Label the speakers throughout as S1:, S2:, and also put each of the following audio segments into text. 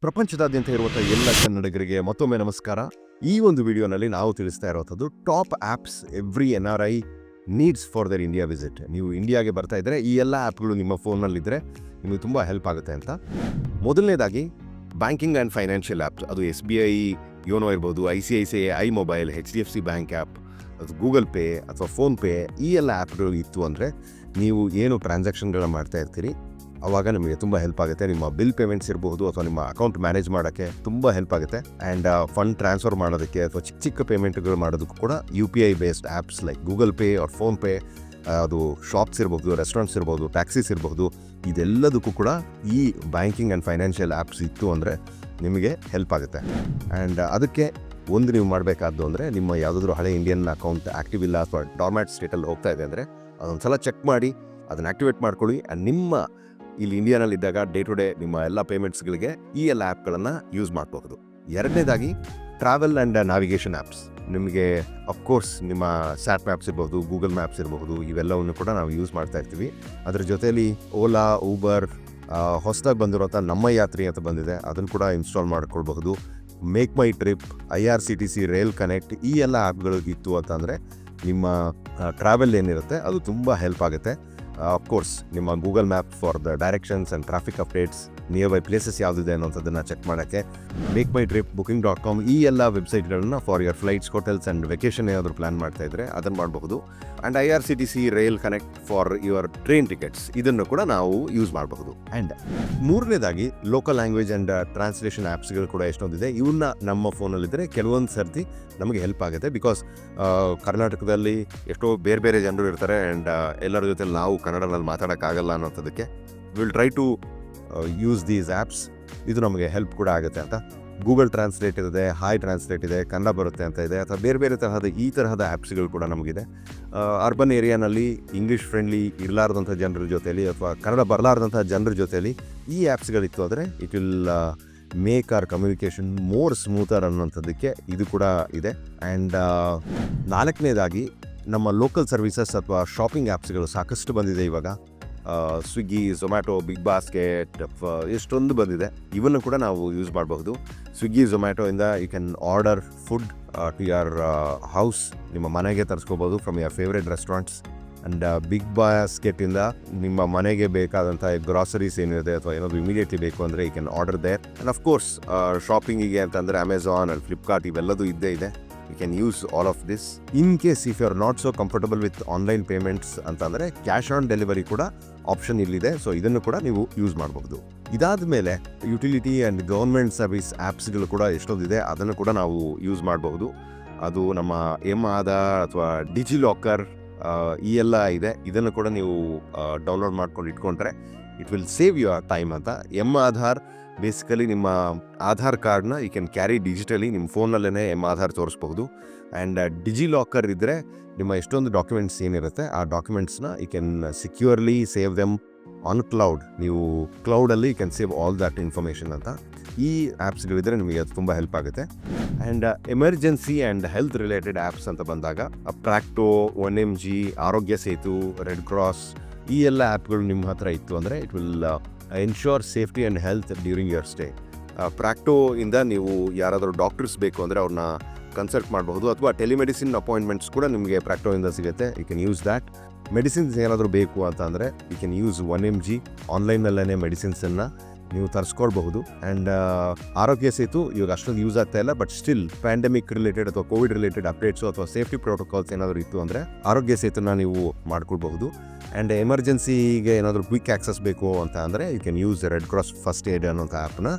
S1: ಪ್ರಪಂಚದಾದ್ಯಂತ ಇರುವಂಥ ಎಲ್ಲ ಕನ್ನಡಿಗರಿಗೆ ಮತ್ತೊಮ್ಮೆ ನಮಸ್ಕಾರ. ಈ ಒಂದು ವಿಡಿಯೋನಲ್ಲಿ ನಾವು ತಿಳಿಸ್ತಾ ಇರುವಂಥದ್ದು top apps every NRI needs for there India visit. ನೀವು ಇಂಡಿಯಾಗೆ ಬರ್ತಾ ಇದ್ದರೆ ಈ ಎಲ್ಲ ಆ್ಯಪ್ಗಳು ನಿಮ್ಮ ಫೋನ್ನಲ್ಲಿದ್ದರೆ ನಿಮಗೆ ತುಂಬ ಹೆಲ್ಪ್ ಆಗುತ್ತೆ ಅಂತ. ಮೊದಲನೇದಾಗಿ ಬ್ಯಾಂಕಿಂಗ್ ಆ್ಯಂಡ್ ಫೈನಾನ್ಷಿಯಲ್ ಆ್ಯಪ್ಸ್, ಅದು SBI ಯೋನೋ ಇರ್ಬೋದು, ICICI mobile, HDFC bank app, ಅದು ಗೂಗಲ್ ಪೇ ಅಥವಾ ಫೋನ್ಪೇ, ಈ ಎಲ್ಲ ಆ್ಯಪ್ಗಳು ಇತ್ತು ಅಂದರೆ ನೀವು ಏನು ಟ್ರಾನ್ಸಾಕ್ಷನ್ಗಳನ್ನ ಮಾಡ್ತಾ ಇರ್ತೀರಿ ಆವಾಗ ನಿಮಗೆ ತುಂಬ ಹೆಲ್ಪ್ ಆಗುತ್ತೆ. ನಿಮ್ಮ ಬಿಲ್ ಪೇಮೆಂಟ್ಸ್ ಇರಬಹುದು ಅಥವಾ ನಿಮ್ಮ ಅಕೌಂಟ್ ಮ್ಯಾನೇಜ್ ಮಾಡೋಕ್ಕೆ ತುಂಬ ಹೆಲ್ಪ್ ಆಗುತ್ತೆ. ಆ್ಯಂಡ್ ಫಂಡ್ ಟ್ರಾನ್ಸ್ಫರ್ ಮಾಡೋದಕ್ಕೆ ಅಥವಾ ಚಿಕ್ಕ ಚಿಕ್ಕ ಪೇಮೆಂಟ್ಗಳು ಮಾಡೋದಕ್ಕೂ ಕೂಡ UPI based apps like Google Pay or PhonePe, ಅದು ಶಾಪ್ಸ್ ಇರ್ಬೋದು, ರೆಸ್ಟೋರೆಂಟ್ಸ್ ಇರ್ಬೋದು, ಟ್ಯಾಕ್ಸೀಸ್ ಇರ್ಬೋದು, ಇದೆಲ್ಲದಕ್ಕೂ ಕೂಡ ಈ ಬ್ಯಾಂಕಿಂಗ್ ಆ್ಯಂಡ್ ಫೈನಾನ್ಷಿಯಲ್ ಆ್ಯಪ್ಸ್ ಇತ್ತು ಅಂದರೆ ನಿಮಗೆ ಹೆಲ್ಪ್ ಆಗುತ್ತೆ. ಆ್ಯಂಡ್ ಅದಕ್ಕೆ ಒಂದು ನೀವು ಮಾಡಬೇಕಾದ್ದು ಅಂದರೆ ನಿಮ್ಮ ಯಾವುದಾದ್ರೂ ಹಳೆ ಇಂಡಿಯನ್ ಅಕೌಂಟ್ ಆ್ಯಕ್ಟಿವ್ ಇಲ್ಲ ಅಥವಾ ಡಾರ್ಮ್ಯಾಟ್ ಸ್ಟೇಟಲ್ಲಿ ಹೋಗ್ತಾ ಇದೆ ಅಂದರೆ ಅದೊಂದು ಸಲ ಚೆಕ್ ಮಾಡಿ ಅದನ್ನು ಆ್ಯಕ್ಟಿವೇಟ್ ಮಾಡ್ಕೊಳ್ಳಿ. ಆ್ಯಂಡ್ ನಿಮ್ಮ ಇಲ್ಲಿ ಇಂಡಿಯಾನಲ್ಲಿದ್ದಾಗ ಡೇ ಟು ಡೇ ನಿಮ್ಮ ಎಲ್ಲ ಪೇಮೆಂಟ್ಸ್ಗಳಿಗೆ ಈ ಎಲ್ಲ ಆ್ಯಪ್ಗಳನ್ನು ಯೂಸ್ ಮಾಡಬಹುದು. ಎರಡನೇದಾಗಿ ಟ್ರಾವೆಲ್ ಆ್ಯಂಡ್ ನ್ಯಾವಿಗೇಷನ್ ಆ್ಯಪ್ಸ್. ನಿಮಗೆ ಅಫ್ಕೋರ್ಸ್ ನಿಮ್ಮ ಸ್ಯಾಟ್ ಮ್ಯಾಪ್ಸ್ ಇರ್ಬೋದು, ಗೂಗಲ್ ಮ್ಯಾಪ್ಸ್ ಇರಬಹುದು, ಇವೆಲ್ಲವನ್ನು ಕೂಡ ನಾವು ಯೂಸ್ ಮಾಡ್ತಾ ಇರ್ತೀವಿ. ಅದರ ಜೊತೆಯಲ್ಲಿ ಓಲಾ, ಊಬರ್, ಹೊಸದಾಗಿ ಬಂದಿರೋಂಥ ನಮ್ಮ ಯಾತ್ರಿ ಅಂತ ಬಂದಿದೆ, ಅದನ್ನು ಕೂಡ ಇನ್ಸ್ಟಾಲ್ ಮಾಡ್ಕೊಳ್ಬಹುದು. Make my trip, IRCTC rail connect, ಈ ಎಲ್ಲ ಆ್ಯಪ್ಗಳು ಇತ್ತು ಅಂತಂದರೆ ನಿಮ್ಮ ಟ್ರಾವೆಲ್ ಏನಿರುತ್ತೆ ಅದು ತುಂಬ ಹೆಲ್ಪ್ ಆಗುತ್ತೆ. ಅಫ್ಕೋರ್ಸ್ ನಿಮ್ಮ Google map for the directions and traffic updates, nearby places ಯಾವುದಿದೆ ಅನ್ನೋಂಥದ್ದನ್ನು ಚೆಕ್ ಮಾಡೋಕ್ಕೆ ಮೇಕ್ ಮೈ ಟ್ರಿಪ್, booking.com, ಈ ಎಲ್ಲ ವೆಬ್ಸೈಟ್ಗಳನ್ನ for your flights, hotels and vacation ಏನಾದರೂ ಪ್ಲ್ಯಾನ್ ಮಾಡ್ತಾ ಇದ್ದರೆ ಅದನ್ನು ಮಾಡಬಹುದು. And IRCTC rail connect for your train tickets, ಇದನ್ನು ಕೂಡ ನಾವು ಯೂಸ್ ಮಾಡಬಹುದು. ಆ್ಯಂಡ್ ಮೂರನೇದಾಗಿ ಲೋಕಲ್ ಲ್ಯಾಂಗ್ವೇಜ್ ಆ್ಯಂಡ್ ಟ್ರಾನ್ಸ್ಲೇಷನ್ ಆ್ಯಪ್ಸ್ಗಳು ಕೂಡ ಎಷ್ಟೊಂದಿದೆ. ಇವನ್ನ ನಮ್ಮ ಫೋನಲ್ಲಿದ್ದರೆ ಕೆಲವೊಂದು ಸರ್ತಿ ನಮಗೆ ಹೆಲ್ಪ್ ಆಗುತ್ತೆ. ಬಿಕಾಸ್ ಕರ್ನಾಟಕದಲ್ಲಿ ಎಷ್ಟೋ ಬೇರೆ ಬೇರೆ ಜನರು ಇರ್ತಾರೆ ಆ್ಯಂಡ್ ಎಲ್ಲರ ಜೊತೆ ನಾವು ಕನ್ನಡದಲ್ಲಿ ಮಾತಾಡೋಕ್ಕಾಗಲ್ಲ ಅನ್ನೋಂಥದ್ದಕ್ಕೆ will try to use these apps. ಇದು ನಮಗೆ ಹೆಲ್ಪ್ ಕೂಡ ಆಗುತ್ತೆ ಅಂತ. ಗೂಗಲ್ ಟ್ರಾನ್ಸ್ಲೇಟ್ ಇದೆ, ಹಾಯ್ ಟ್ರಾನ್ಸ್ಲೇಟ್ ಇದೆ, ಕನ್ನಡ ಬರುತ್ತೆ ಅಂತ ಇದೆ, ಅಥವಾ ಬೇರೆ ಬೇರೆ ತರಹದ ಈ ತರಹದ ಆ್ಯಪ್ಸ್ಗಳು ಕೂಡ ನಮಗಿದೆ. ಅರ್ಬನ್ ಏರಿಯಾನಲ್ಲಿ ಇಂಗ್ಲೀಷ್ ಫ್ರೆಂಡ್ಲಿ ಇರಲಾರ್ದಂಥ ಜನರ ಜೊತೆಯಲ್ಲಿ ಅಥವಾ ಕನ್ನಡ ಬರಲಾರ್ದಂಥ ಜನರ ಜೊತೆಯಲ್ಲಿ ಈ ಆ್ಯಪ್ಸ್ಗಳಿತ್ತು ಅಂದರೆ it will make our communication more smoother ಅನ್ನೋಂಥದ್ದಕ್ಕೆ ಇದು ಕೂಡ ಇದೆ. ಆ್ಯಂಡ್ ನಾಲ್ಕನೇದಾಗಿ ನಮ್ಮ ಲೋಕಲ್ ಸರ್ವಿಸಸ್ ಅಥವಾ ಶಾಪಿಂಗ್ ಆ್ಯಪ್ಸ್ಗಳು ಸಾಕಷ್ಟು ಬಂದಿದೆ ಇವಾಗ. ಸ್ವಿಗ್ಗಿ, ಝೊಮ್ಯಾಟೊ, ಬಿಗ್ ಬಾಸ್ಕೆಟ್, ಎಷ್ಟೊಂದು ಬಂದಿದೆ. ಇವನ್ನು ಕೂಡ ನಾವು ಯೂಸ್ ಮಾಡಬಹುದು. ಸ್ವಿಗ್ಗಿ, ಝೊಮ್ಯಾಟೊಯಿಂದ you can order food to your house, ನಿಮ್ಮ ಮನೆಗೆ ತರಿಸ್ಕೋಬೋದು from your favourite restaurants. And big ಬಾಸ್ಕೆಟಿಂದ ನಿಮ್ಮ ಮನೆಗೆ ಬೇಕಾದಂಥ ಗ್ರಾಸರೀಸ್ ಏನಿದೆ ಅಥವಾ ಏನಾದರೂ ಇಮಿಡಿಯೇಟ್ಲಿ ಬೇಕು ಅಂದರೆ you can order there. And of course ಶಾಪಿಂಗಿಗೆ ಅಂತಂದರೆ ಅಮೆಝಾನ್ ಆ್ಯಂಡ್ ಫ್ಲಿಪ್ಕಾರ್ಟ್ ಇವೆಲ್ಲದೂ ಇದ್ದೇ ಇದೆ. You can use all of this. In case if you are not so comfortable with online payments ಅಂತಂದರೆ ಕ್ಯಾಶ್ ಆನ್ ಡೆಲಿವರಿ ಕೂಡ ಆಪ್ಷನ್ ಇಲ್ಲಿದೆ. ಸೊ ಇದನ್ನು ಕೂಡ ನೀವು ಯೂಸ್ ಮಾಡಬಹುದು. ಇದಾದ ಮೇಲೆ ಯುಟಿಲಿಟಿ ಆ್ಯಂಡ್ ಗೌರ್ಮೆಂಟ್ ಸರ್ವಿಸ್ ಆ್ಯಪ್ಸ್ಗಳು ಕೂಡ ಎಷ್ಟೊಂದಿದೆ, ಅದನ್ನು ಕೂಡ ನಾವು ಯೂಸ್ ಮಾಡಬಹುದು. ಅದು ನಮ್ಮ ಆಧಾರ್ ಅಥವಾ ಡಿಜಿಲಾಕರ್ ಈ ಎಲ್ಲ ಇದೆ. ಇದನ್ನು ಕೂಡ ನೀವು ಡೌನ್ಲೋಡ್ ಮಾಡ್ಕೊಂಡು ಇಟ್ಕೊಂಡ್ರೆ it will save your time ಅಂತ. ಆಧಾರ್ ಬೇಸಿಕಲಿ ನಿಮ್ಮ ಆಧಾರ್ ಕಾರ್ಡ್ನ ಯು ಕ್ಯಾನ್ ಕ್ಯಾರಿ ಡಿಜಿಟಲಿ, ನಿಮ್ಮ ಫೋನಲ್ಲೇ ಆಧಾರ್ ತೋರಿಸ್ಬಹುದು. ಆ್ಯಂಡ್ ಡಿಜಿಲಾಕರ್ ಇದ್ದರೆ ನಿಮ್ಮ ಎಷ್ಟೊಂದು ಡಾಕ್ಯುಮೆಂಟ್ಸ್ ಏನಿರುತ್ತೆ ಆ ಡಾಕ್ಯುಮೆಂಟ್ಸ್ನ you can securely save them on cloud. ನೀವು ಕ್ಲೌಡಲ್ಲಿ you can save all that information ಅಂತ. ಈ ಆ್ಯಪ್ಸ್ಗಳಿದ್ದರೆ ನಿಮಗೆ ಅದು ತುಂಬ ಹೆಲ್ಪ್ ಆಗುತ್ತೆ. And emergency and health related apps ಅಂತ ಬಂದಾಗ ಪ್ರಾಕ್ಟೋ, 1mg, ಆರೋಗ್ಯ ಸೇತು, ರೆಡ್ ಕ್ರಾಸ್, ಈ ಎಲ್ಲ ಆ್ಯಪ್ಗಳು ನಿಮ್ಮ ಹತ್ರ ಇತ್ತು ಅಂದರೆ it will ensure safety and health during your stay. Practo ಇಂದ ನೀವು ಯಾರಾದರೂ ಡಾಕ್ಟರ್ಸ್ ಬೇಕು ಅಂದರೆ ಅವ್ರನ್ನ ಕನ್ಸಲ್ಟ್ ಮಾಡಬಹುದು, ಅಥವಾ ಟೆಲಿಮೆಡಿಸಿನ್ ಅಪಾಯಿಂಟ್ಮೆಂಟ್ಸ್ ಕೂಡ ನಿಮಗೆ ಪ್ರಾಕ್ಟೋ ಇಂದ ಸಿಗುತ್ತೆ. You can use that. Medicines ಏನಾದರೂ ಬೇಕು ಅಂತ ಅಂದರೆ ಯು ಕ್ಯಾನ್ ಯೂಸ್ 1mg. ಆನ್ಲೈನಲ್ಲೇ ಮೆಡಿಸಿನ್ಸನ್ನು ನೀವು ತರಿಸ್ಕೊಳ್ಬಹುದು. ಆ್ಯಂಡ್ ಆರೋಗ್ಯ ಸೇತು ಇವಾಗ ಅಷ್ಟೊಂದು ಯೂಸ್ ಆಗ್ತಾ ಇಲ್ಲ, ಬಟ್ ಸ್ಟಿಲ್ ಪ್ಯಾಂಡಮಿಕ್ ರಿಲೇಟೆಡ್ ಅಥವಾ ಕೋವಿಡ್ ರಿಲೇಟೆಡ್ ಅಪ್ಡೇಟ್ಸು ಅಥವಾ ಸೇಫ್ಟಿ ಪ್ರೋಟೋಕಾಲ್ಸ್ ಏನಾದರೂ ಇತ್ತು ಅಂದರೆ ಆರೋಗ್ಯ ಸೇತುನ ನೀವು ಮಾಡ್ಕೊಳ್ಬಹುದು. ಆ್ಯಂಡ್ ಎಮರ್ಜೆನ್ಸಿಗೆ ಏನಾದರೂ ಕ್ವಿಕ್ ಆ್ಯಕ್ಸಸ್ ಬೇಕು ಅಂತ ಅಂದರೆ you can use Red Cross first aid ಅನ್ನೋಂಥ ಆ್ಯಪ್ನ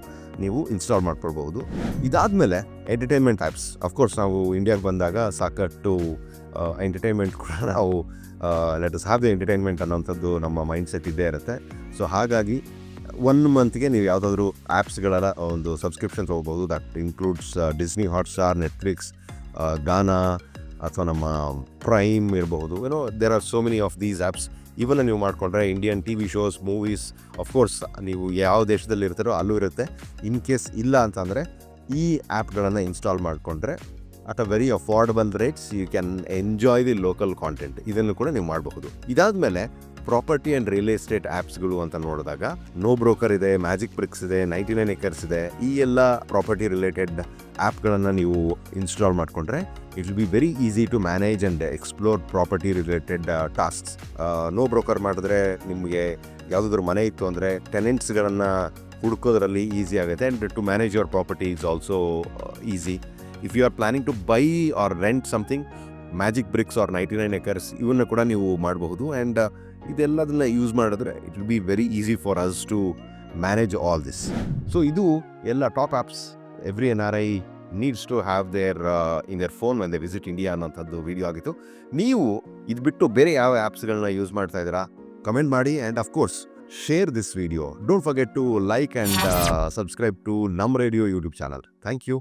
S1: ನೀವು ಇನ್ಸ್ಟಾಲ್ ಮಾಡ್ಕೊಳ್ಬಹುದು. ಇದಾದಮೇಲೆ ಎಂಟರ್ಟೈನ್ಮೆಂಟ್ ಆ್ಯಪ್ಸ್. ಅಫ್ಕೋರ್ಸ್ ನಾವು ಇಂಡಿಯಾಗೆ ಬಂದಾಗ ಸಾಕಷ್ಟು ಎಂಟರ್ಟೈನ್ಮೆಂಟ್ ಕೂಡ ನಾವು let us have the entertainment ಅನ್ನೋಂಥದ್ದು ನಮ್ಮ ಮೈಂಡ್ ಸೆಟ್ ಇದ್ದೇ ಇರುತ್ತೆ. ಸೊ ಹಾಗಾಗಿ 1 ಮಂತ್ಗೆ ನೀವು ಯಾವುದಾದ್ರೂ ಆ್ಯಪ್ಸ್ಗಳ ಒಂದು ಸಬ್ಸ್ಕ್ರಿಪ್ಷನ್ ತೊಗೋಬೋದು. That includes Disney Hotstar, Netflix, Gaana, ಅಥವಾ ನಮ್ಮ ಪ್ರೈಮ್ ಇರಬಹುದು. There are so many of these apps. ಇವನ್ನು ನೀವು ಮಾಡಿಕೊಂಡ್ರೆ Indian TV shows, movies, of course ನೀವು ಯಾವ ದೇಶದಲ್ಲಿ ಇರ್ತಾರೋ ಅಲ್ಲೂ ಇರುತ್ತೆ. ಇನ್ ಕೇಸ್ ಇಲ್ಲ ಅಂತಂದರೆ ಈ ಆ್ಯಪ್ಗಳನ್ನು ಇನ್ಸ್ಟಾಲ್ ಮಾಡಿಕೊಂಡ್ರೆ at a very affordable rates you can enjoy the local content. ಇದನ್ನು ಕೂಡ ನೀವು ಮಾಡಬಹುದು. ಇದಾದಮೇಲೆ ಪ್ರಾಪರ್ಟಿ ಆ್ಯಂಡ್ ರಿಯಲ್ ಎಸ್ಟೇಟ್ ಆ್ಯಪ್ಸ್ಗಳು ಅಂತ ನೋಡಿದಾಗ ನೋ ಬ್ರೋಕರ್ ಇದೆ, ಮ್ಯಾಜಿಕ್ ಬ್ರಿಕ್ಸ್ ಇದೆ, 99 acres ಇದೆ. ಈ ಎಲ್ಲ ಪ್ರಾಪರ್ಟಿ ರಿಲೇಟೆಡ್ ಆ್ಯಪ್ಗಳನ್ನು ನೀವು ಇನ್ಸ್ಟಾಲ್ ಮಾಡಿಕೊಂಡ್ರೆ it will be very easy to manage and explore property related tasks. No Broker ಮಾಡಿದ್ರೆ ನಿಮಗೆ ಯಾವುದಾದ್ರೂ ಮನೆ ಇತ್ತು ಅಂದರೆ ಟೆನೆಂಟ್ಸ್ಗಳನ್ನು ಹುಡ್ಕೋದ್ರಲ್ಲಿ ಈಸಿ ಆಗುತ್ತೆ and to manage your property is also easy. If you are planning to buy or rent something, Magic Bricks or 99 acres ಇವನ್ನ ಕೂಡ ನೀವು ಮಾಡಬಹುದು. ಆ್ಯಂಡ್ ಇದೆಲ್ಲದನ್ನ ಯೂಸ್ ಮಾಡಿದ್ರೆ it will be very easy for us to manage all this. So ಇದು ಎಲ್ಲ top apps every NRI needs to have there in their phone when they visit India ಅನ್ನೋಂಥದ್ದು video ಆಗಿತ್ತು. ನೀವು ಇದು ಬಿಟ್ಟು ಬೇರೆ ಯಾವ ಆ್ಯಪ್ಸ್ಗಳನ್ನ ಯೂಸ್ ಮಾಡ್ತಾ ಇದ್ದೀರಾ ಕಮೆಂಟ್ ಮಾಡಿ. And of course share this video. Don't forget to like and subscribe to Num Radio YouTube channel. Thank you.